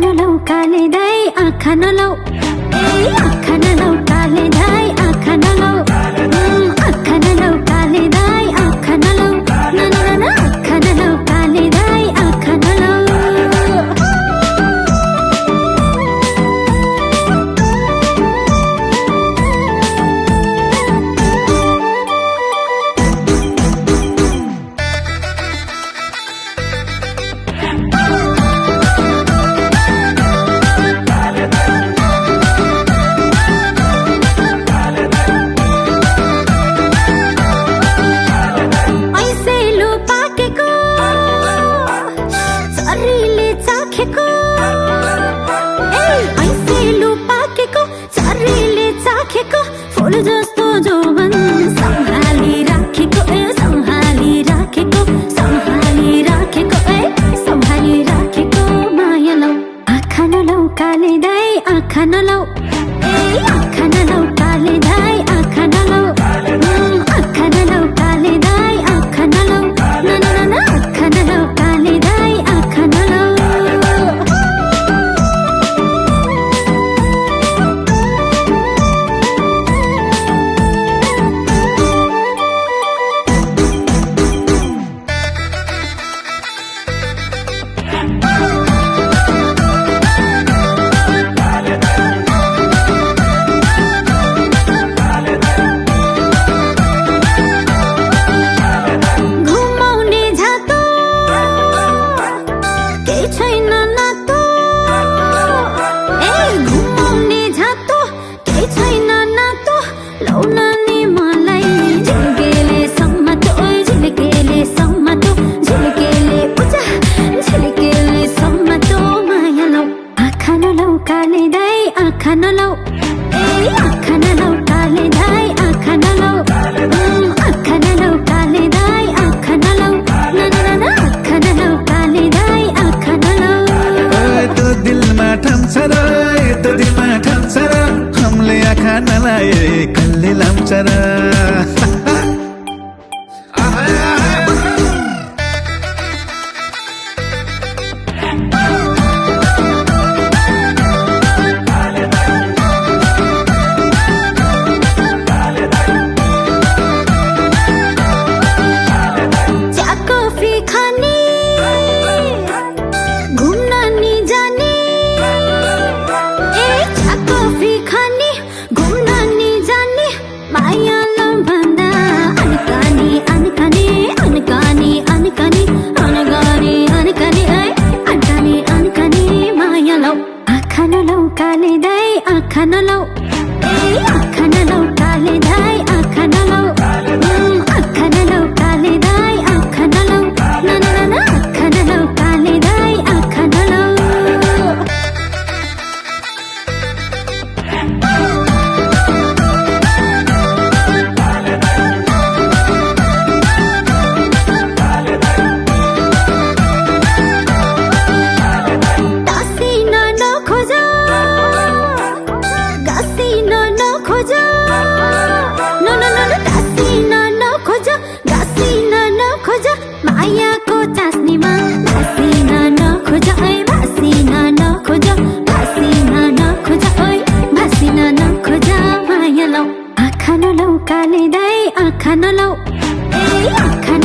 नलौ काले दाई आँखा नलौ आँखा नलौ काले दाई आँखा नलौ आँखा नलौ काले दाई आँखा नलौ आँखा नलौ काले दाई आँखा नलौ फूल जस्तो जोवन सम्हाली राखेको सम्हाली राखेको माया लौ आँखा नलौ काले दाई आँखा नलौ आँखा नलौ काले दाई आँखा नलौ आँखा नलौ काले दाई आँखा नलौ आँखा नलौ काले दाई आँखा नलौ काले दाई आँखा नलौ आँखा नलौ काले दाई आँखा नलौ आँखा नलौ काले दाई आँखा नलौ आँखा नलौ काले दाई आँखा नलौ तो दिलमा ठान्छ र तो दिलमा ठान्छ र हमले आँखा नलाए कल्ले लाउँछ र काले दाई आँखा नलौ आँखा नलौ काले दाई आँखा नलौ आँखा नलौ काले दाई आँखा नलौ आँखा नलौ काले दाई आँखा नलौ मायाको चास्नीमा भासिन नखोज भासिन नखोज भासिन नखोज भासिन नखोज माया लौ आँखा नलौ काले दाई आँखा नलौ आँखा